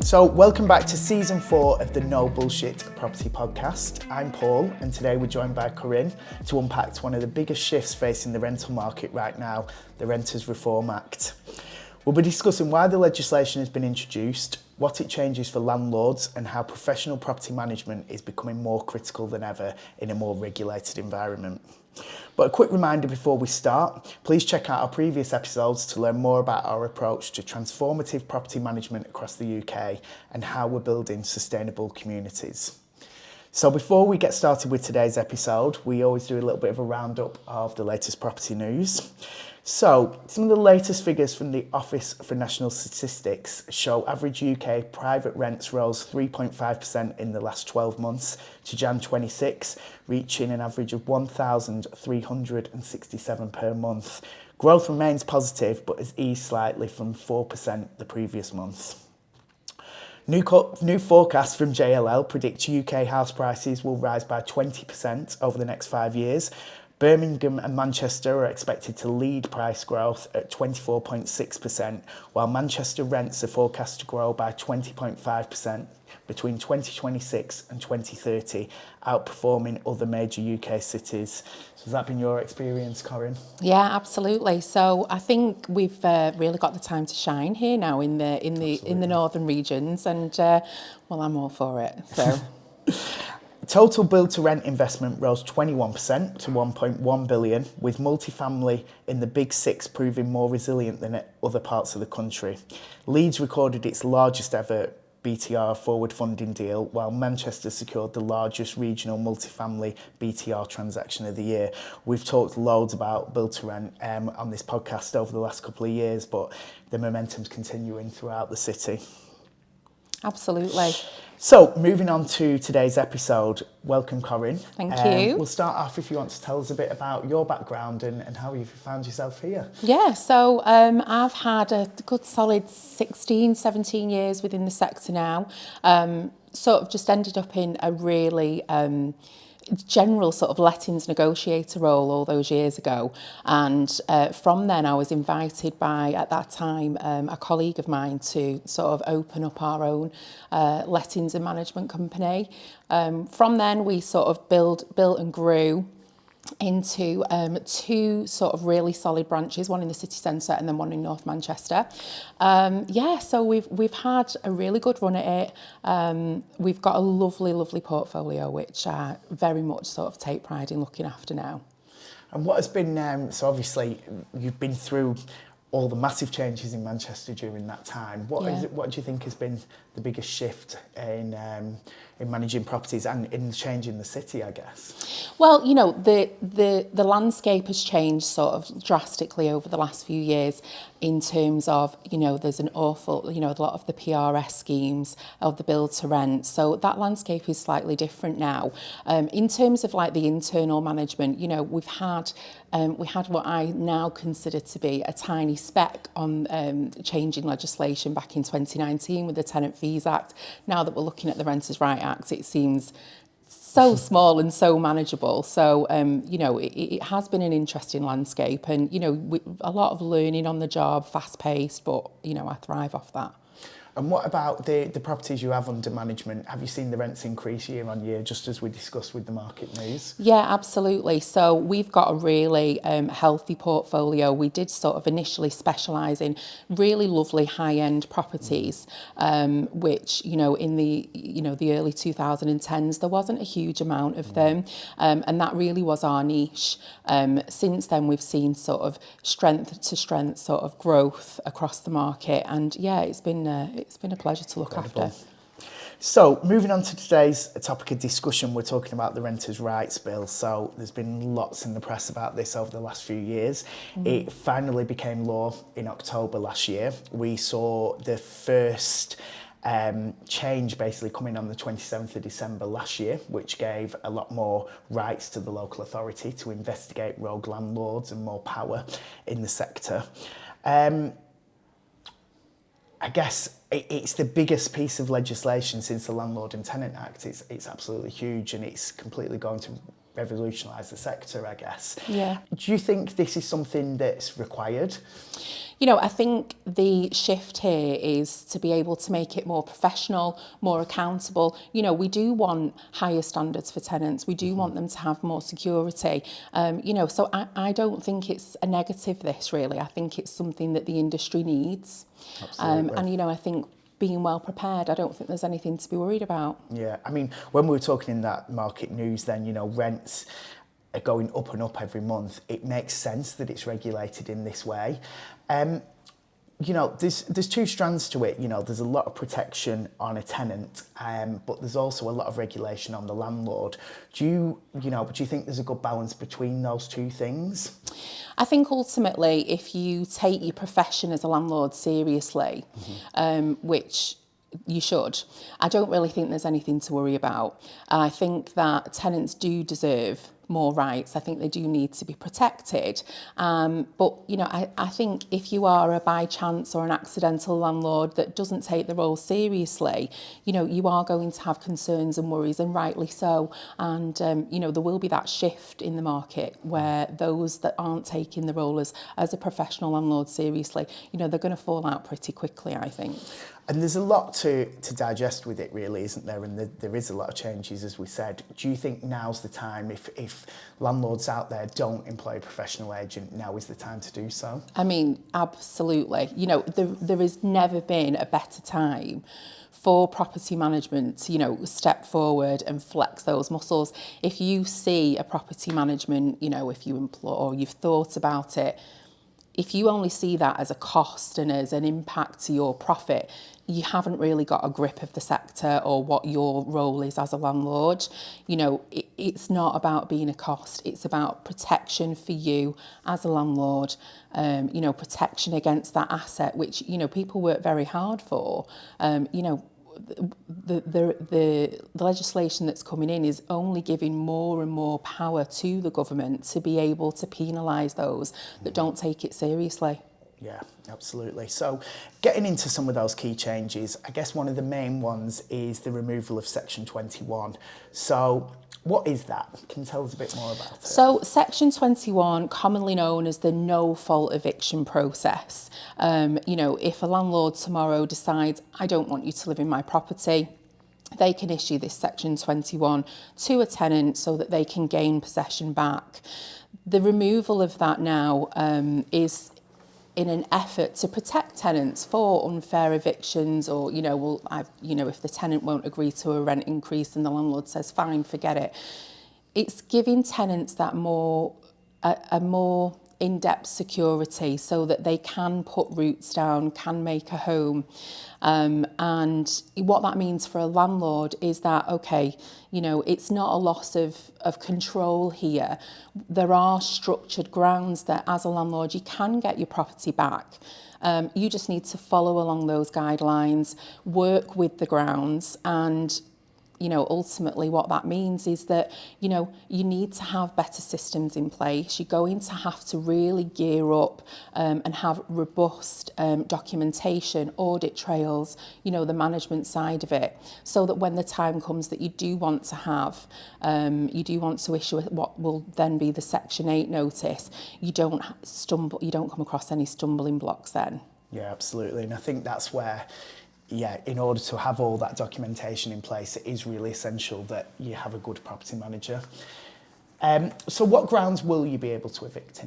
So welcome back to season 4 of the No Bullshit Property Podcast. I'm Paul and today we're joined by Corinne to unpack one of the biggest shifts facing the rental market right now, the Renters Reform Act. We'll be discussing why the legislation has been introduced, what it changes for landlords and how professional property management is becoming more critical than ever in a more regulated environment. But a quick reminder before we start, please check out our previous episodes to learn more about our approach to transformative property management across the UK and how we're building sustainable communities. So before we get started with today's episode, we always do a little bit of a roundup of the latest property news. So some of the latest figures from the Office for National Statistics show average UK private rents rose 3.5% in the last 12 months to Jan 26, reaching an average of £1,367 per month. Growth remains positive but has eased slightly from 4% the previous month. New forecasts from JLL predict UK house prices will rise by 20% over the next 5 years. Birmingham and Manchester are expected to lead price growth at 24.6%, while Manchester rents are forecast to grow by 20.5% between 2026 and 2030, outperforming other major UK cities. So has that been your experience, Corinne? Yeah, absolutely. So I think we've really got the time to shine here now in the northern regions, and well, I'm all for it. So. Total build-to-rent investment rose 21% to 1.1 billion, with multifamily in the Big Six proving more resilient than other parts of the country. Leeds recorded its largest ever BTR forward funding deal, while Manchester secured the largest regional multifamily BTR transaction of the year. We've talked loads about build-to-rent on this podcast over the last couple of years, but the momentum's continuing throughout the city. Absolutely. So, moving on to today's episode, welcome Corinne. Thank you. We'll start off if you want to tell us a bit about your background and how you've found yourself here. Yeah, so I've had a good solid 16, 17 years within the sector now. Sort of just ended up in a really general sort of lettings negotiator role all those years ago, and from then I was invited by, at that time, a colleague of mine to sort of open up our own lettings and management company. From then we sort of built and grew into two sort of really solid branches, one in the city centre and then one in North Manchester. So we've had a really good run at it. We've got a lovely portfolio which I very much sort of take pride in looking after now. And what has been, so obviously you've been through all the massive changes in Manchester during that time. What do you think has been the biggest shift in managing properties and in changing the city, I guess? Well, you know, the landscape has changed sort of drastically over the last few years in terms of, you know, there's an awful, you know, a lot of the PRS schemes of the build to rent. So that landscape is slightly different now. In terms of like the internal management, you know, we had what I now consider to be a tiny speck on changing legislation back in 2019 with the Tenant Fees Act. Now that we're looking at the Renters' Right Act, it seems so small and so manageable. So, you know, it has been an interesting landscape and, you know, a lot of learning on the job, fast paced, but, you know, I thrive off that. And what about the properties you have under management? Have you seen the rents increase year on year, just as we discussed with the market news? Yeah, absolutely. So we've got a really healthy portfolio. We did sort of initially specialise in really lovely high-end properties, which, you know, in the early 2010s, there wasn't a huge amount of them. And that really was our niche. Since then, we've seen sort of strength to strength sort of growth across the market. And yeah, it's been a pleasure to look after. So, moving on to today's topic of discussion, we're talking about the Renters' Rights Bill. So, there's been lots in the press about this over the last few years. It finally became law in October last year. We saw the first change basically coming on the 27th of December last year, which gave a lot more rights to the local authority to investigate rogue landlords and more power in the sector. I guess it's the biggest piece of legislation since the Landlord and Tenant Act. It's absolutely huge and it's completely going to revolutionise the sector, I guess. Yeah. Do you think this is something that's required? You know, I think the shift here is to be able to make it more professional, more accountable. You know, we do want higher standards for tenants. We do want them to have more security. You know, so I don't think it's a negative, this really. I think it's something that the industry needs. Absolutely. And, you know, I think being well prepared, I don't think there's anything to be worried about. Yeah, I mean, when we were talking in that market news then, you know, rents are going up and up every month. It makes sense that it's regulated in this way. You know, there's two strands to it. You know, there's a lot of protection on a tenant, but there's also a lot of regulation on the landlord. Do you think there's a good balance between those two things? I think ultimately, if you take your profession as a landlord seriously, which you should, I don't really think there's anything to worry about. I think that tenants do deserve more rights. I think they do need to be protected. But, you know, I think if you are a by chance or an accidental landlord that doesn't take the role seriously, you know, you are going to have concerns and worries, and rightly so. And, you know, there will be that shift in the market where those that aren't taking the role as a professional landlord seriously, you know, they're going to fall out pretty quickly, I think. And there's a lot to digest with it, really, isn't there? And there is a lot of changes, as we said. Do you think now's the time, if landlords out there don't employ a professional agent, now is the time to do so? I mean, absolutely. You know, there has never been a better time for property management to, you know, step forward and flex those muscles. If you see a property management, you know, if you employ or you've thought about it, if you only see that as a cost and as an impact to your profit, you haven't really got a grip of the sector or what your role is as a landlord. You know, it's not about being a cost. It's about protection for you as a landlord, you know, protection against that asset, which, you know, people work very hard for. You know, the legislation that's coming in is only giving more and more power to the government to be able to penalise those that don't take it seriously. Yeah, absolutely. So getting into some of those key changes, I guess one of the main ones is the removal of Section 21. So what is that? Can you tell us a bit more about it? So Section 21, commonly known as the no-fault eviction process. You know, if a landlord tomorrow decides, I don't want you to live in my property, they can issue this Section 21 to a tenant so that they can gain possession back. The removal of that now is in an effort to protect tenants for unfair evictions, or, you know, if the tenant won't agree to a rent increase and the landlord says, fine, forget it. It's giving tenants that a more in-depth security so that they can put roots down, can make a home. And what that means for a landlord is that, okay, you know, it's not a loss of control here. There are structured grounds that as a landlord you can get your property back. You just need to follow along those guidelines, work with the grounds, and you know, ultimately what that means is that, you know, you need to have better systems in place. You're going to have to really gear up and have robust documentation, audit trails, you know, the management side of it, so that when the time comes that you do want to have, you do want to issue what will then be the Section 8 notice, you don't come across any stumbling blocks then. Yeah, absolutely. And I think that's where, yeah, in order to have all that documentation in place, it is really essential that you have a good property manager. So what grounds will you be able to evict?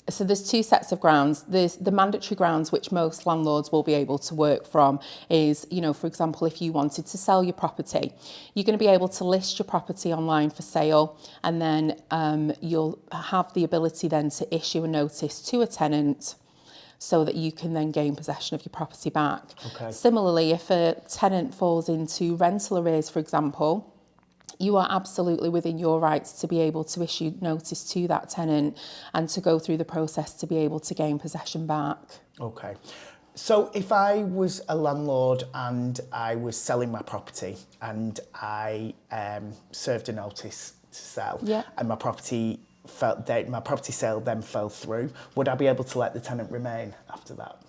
So there's two sets of grounds. There's the mandatory grounds, which most landlords will be able to work from, is, you know, for example, if you wanted to sell your property, you're going to be able to list your property online for sale, and then you'll have the ability then to issue a notice to a tenant so that you can then gain possession of your property back. Okay. Similarly, if a tenant falls into rental arrears, for example, you are absolutely within your rights to be able to issue notice to that tenant and to go through the process to be able to gain possession back. Okay. So if I was a landlord and I was selling my property and I served a notice to sell, yeah, and my property sale then fell through, would I be able to let the tenant remain after that?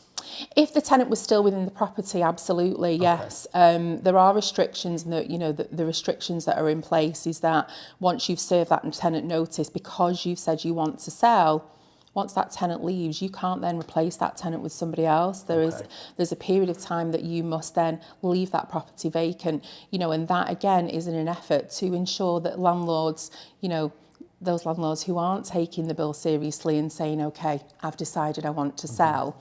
If the tenant was still within the property, absolutely, yes. There are restrictions, and the restrictions that are in place is that once you've served that tenant notice, because you've said you want to sell, once that tenant leaves, you can't then replace that tenant with somebody else. There's a period of time that you must then leave that property vacant, and that again is in an effort to ensure that landlords, those landlords who aren't taking the bill seriously and saying, okay, I've decided I want to sell,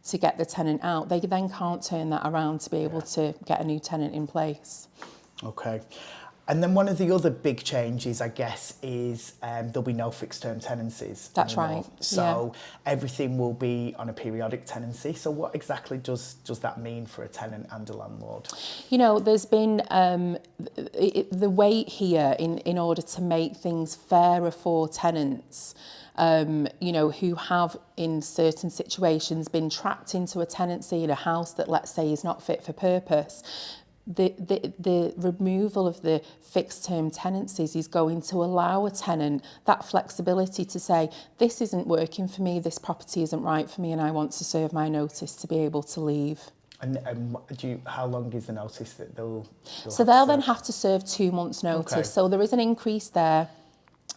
to get the tenant out, they then can't turn that around to be able to get a new tenant in place. Okay. And then one of the other big changes, I guess, is there'll be no fixed term tenancies. That's anymore. right. So everything will be on a periodic tenancy. So what exactly does that mean for a tenant and a landlord? There's been the weight here in order to make things fairer for tenants. Who have in certain situations been trapped into a tenancy in a house that, let's say, is not fit for purpose. The removal of the fixed term tenancies is going to allow a tenant that flexibility to say, this isn't working for me, this property isn't right for me, and I want to serve my notice to be able to leave. And how long is the notice that they'll then have to serve 2 months notice. Okay. So there is an increase there.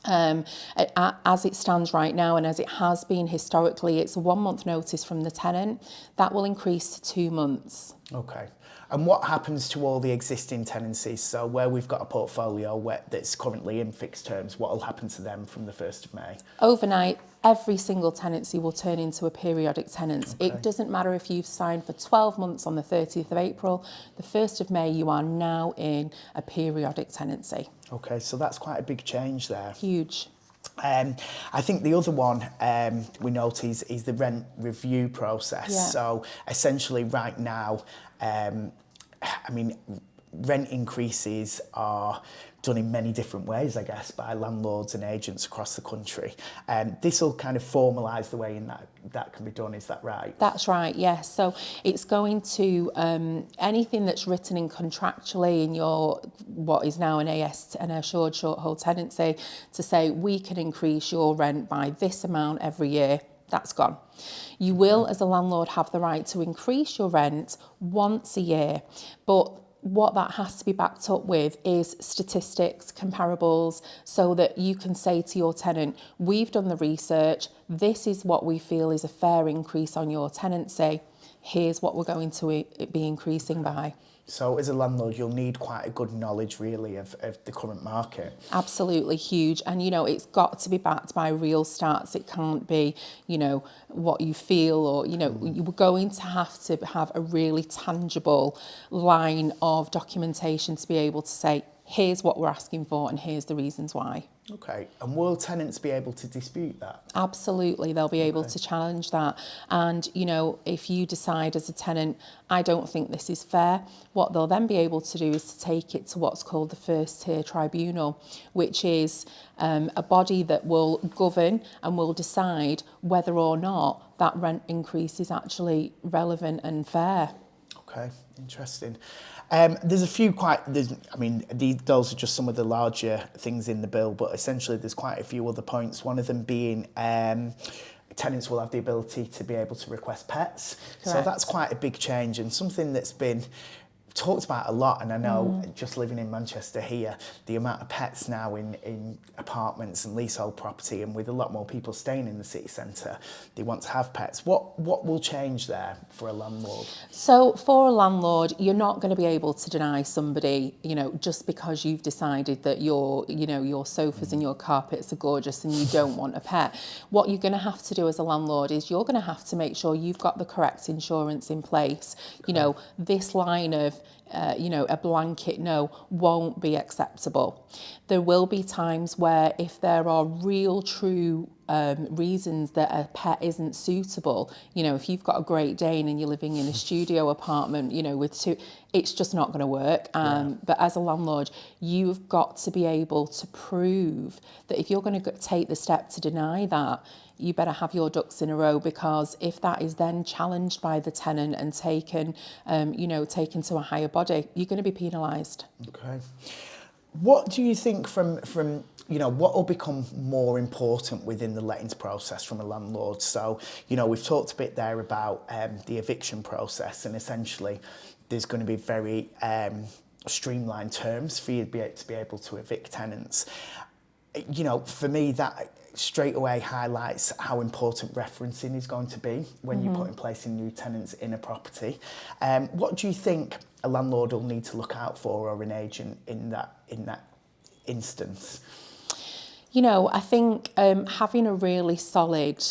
As it stands right now, and as it has been historically, it's a 1 month notice from the tenant. That will increase to 2 months. Okay. And what happens to all the existing tenancies? So where we've got a portfolio that's currently in fixed terms, what will happen to them from the 1st of May? Overnight, every single tenancy will turn into a periodic tenant. Okay. It doesn't matter if you've signed for 12 months on the 30th of April, the 1st of May, you are now in a periodic tenancy. Okay, so that's quite a big change there. Huge. I think the other one we notice is the rent review process. Yeah. So essentially right now, rent increases are done in many different ways, I guess, by landlords and agents across the country. This will kind of formalise the way in that can be done, is that right? That's right, yes. So it's going to, anything that's written in contractually in your, what is now an assured short hold tenancy, to say we can increase your rent by this amount every year, that's gone. You will, as a landlord, have the right to increase your rent once a year, but what that has to be backed up with is statistics, comparables, so that you can say to your tenant, we've done the research, this is what we feel is a fair increase on your tenancy, here's what we're going to be increasing by. So as a landlord, you'll need quite a good knowledge, really, of the current market. Absolutely huge. And, it's got to be backed by real stats. It can't be, what you feel or, you're going to have a really tangible line of documentation to be able to say, here's what we're asking for and here's the reasons why. Okay, and will tenants be able to dispute that? Absolutely, they'll be able to challenge that. And, if you decide as a tenant, I don't think this is fair, what they'll then be able to do is to take it to what's called the first tier tribunal, which is a body that will govern and will decide whether or not that rent increase is actually relevant and fair. Okay, interesting. There's a few those are just some of the larger things in the bill, but essentially there's quite a few other points. One of them being tenants will have the ability to be able to request pets. Correct. So that's quite a big change and something that's been talked about a lot, and I know just living in Manchester here, the amount of pets now in apartments and leasehold property, and with a lot more people staying in the city centre, they want to have pets. What will change there for a landlord? So for a landlord, you're not going to be able to deny somebody, just because you've decided that your sofas and your carpets are gorgeous and you don't want a pet. What you're going to have to do as a landlord is you're going to have to make sure you've got the correct insurance in place. Okay. This line of a blanket no won't be acceptable. There will be times where if there are real true reasons that a pet isn't suitable, if you've got a Great Dane and you're living in a studio apartment, with two, it's just not going to work. But as a landlord, you've got to be able to prove that if you're going to take the step to deny that, you better have your ducks in a row, because if that is then challenged by the tenant and taken to a higher body, you're going to be penalised. Okay. What do you think from what will become more important within the lettings process from a landlord? So, we've talked a bit there about the eviction process, and essentially there's going to be very streamlined terms for you to be able to evict tenants. For me, that straight away highlights how important referencing is going to be when you're putting placing new tenants in a property. What do you think a landlord will need to look out for, or an agent in that instance? I think having a really solid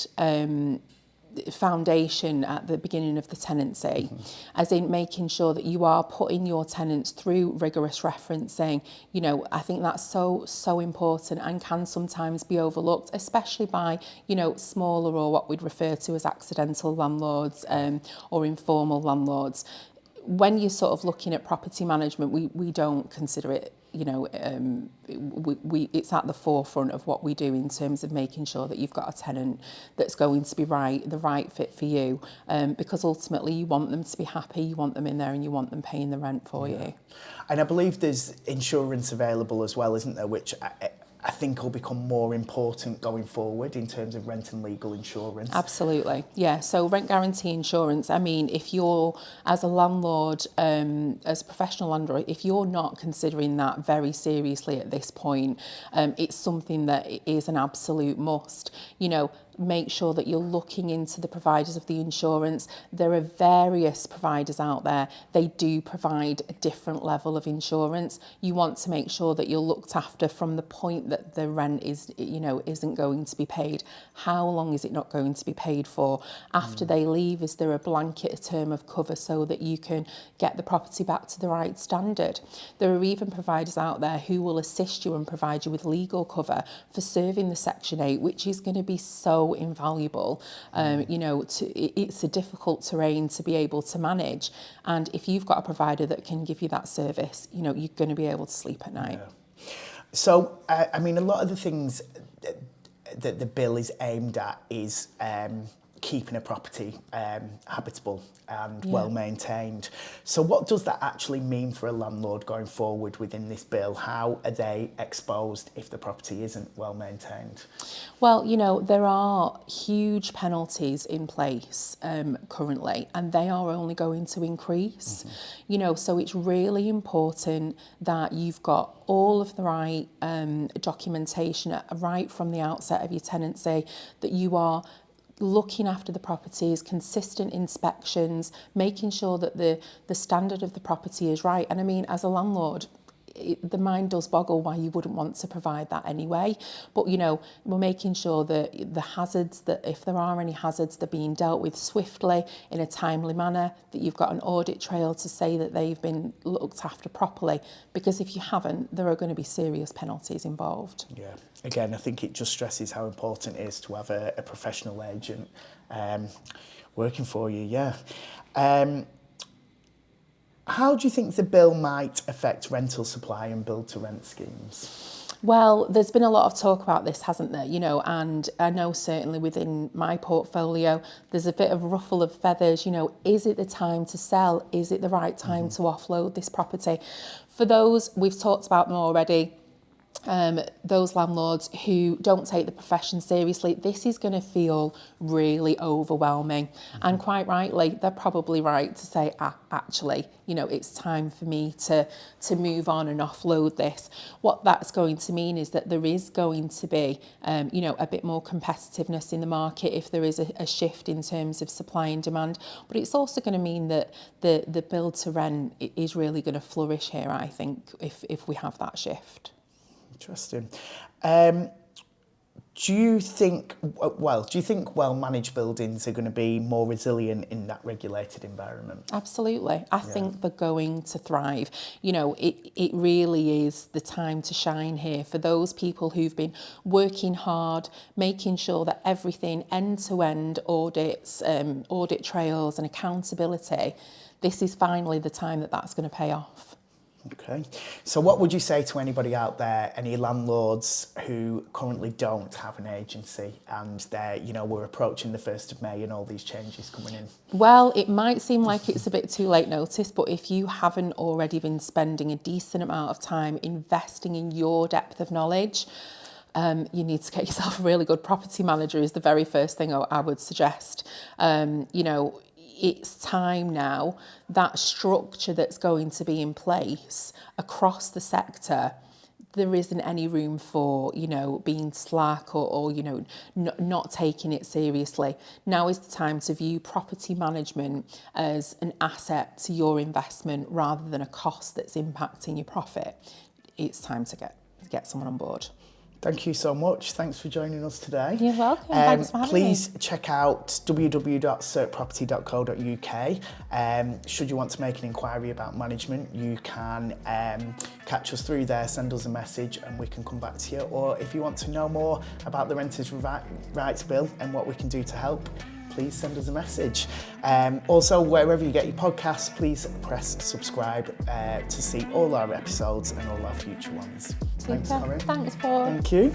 foundation at the beginning of the tenancy, as in making sure that you are putting your tenants through rigorous referencing. I think that's so important and can sometimes be overlooked, especially by smaller, or what we'd refer to as accidental landlords, or informal landlords. When you're sort of looking at property management, we don't consider it, it's at the forefront of what we do in terms of making sure that you've got a tenant that's going to be the right fit for you, because ultimately you want them to be happy, you want them in there, and you want them paying the rent for you. And I believe there's insurance available as well, isn't there, which I think will become more important going forward in terms of rent and legal insurance. Absolutely, yeah. So rent guarantee insurance, I mean, if you're, as a landlord, as a professional landlord, if you're not considering that very seriously at this point, it's something that is an absolute must. Make sure that you're looking into the providers of the insurance. There are various providers out there. They do provide a different level of insurance. You want to make sure that you're looked after from the point that the rent isn't going to be paid. How long is it not going to be paid for? After they leave, is there a blanket term of cover so that you can get the property back to the right standard? There are even providers out there who will assist you and provide you with legal cover for serving the Section 8, which is going to be so invaluable. It's a difficult terrain to be able to manage, and if you've got a provider that can give you that service, you're going to be able to sleep at night. So a lot of the things that the bill is aimed at is keeping a property habitable and well maintained. So what does that actually mean for a landlord going forward within this bill? How are they exposed if the property isn't well maintained? Well, there are huge penalties in place currently, and they are only going to increase. So it's really important that you've got all of the right documentation right from the outset of your tenancy, that you are looking after the properties, consistent inspections, making sure that the standard of the property is right. And I mean, as a landlord, the mind does boggle why you wouldn't want to provide that anyway. But, we're making sure that the hazards, that if there are any hazards, they're being dealt with swiftly in a timely manner, that you've got an audit trail to say that they've been looked after properly. Because if you haven't, there are going to be serious penalties involved. Yeah. Again, I think it just stresses how important it is to have a professional agent working for you, How do you think the bill might affect rental supply and build-to-rent schemes? Well, there's been a lot of talk about this, hasn't there? And I know certainly within my portfolio, there's a bit of ruffle of feathers. Is it the time to sell? Is it the right time to offload this property? For those, we've talked about them already. Those landlords who don't take the profession seriously, this is going to feel really overwhelming. And quite rightly, they're probably right to say, actually, it's time for me to move on and offload this. What that's going to mean is that there is going to be, a bit more competitiveness in the market if there is a shift in terms of supply and demand. But it's also going to mean that the build to rent is really going to flourish here, I think, if we have that shift. Interesting. Do you think well-managed buildings are going to be more resilient in that regulated environment? Absolutely. I think they're going to thrive. It really is the time to shine here for those people who've been working hard, making sure that everything end-to-end audits, audit trails and accountability, this is finally the time that's going to pay off. Okay. So what would you say to anybody out there, any landlords who currently don't have an agency and we're approaching the 1st of May and all these changes coming in? Well, it might seem like it's a bit too late notice, but if you haven't already been spending a decent amount of time investing in your depth of knowledge, you need to get yourself a really good property manager is the very first thing I would suggest. It's time now, that structure that's going to be in place across the sector, there isn't any room for, being slack or not taking it seriously. Now is the time to view property management as an asset to your investment rather than a cost that's impacting your profit. It's time to get someone on board. Thank you so much. Thanks for joining us today. You're welcome. Thanks for having me. Please check out www.certproperty.co.uk. Should you want to make an inquiry about management, you can catch us through there, send us a message and we can come back to you. Or if you want to know more about the Renters' Rights Bill and what we can do to help, please send us a message. Also, wherever you get your podcasts, please press subscribe to see all our episodes and all our future ones. Super. Thanks, Corinne. Thanks, Paul. Thank you.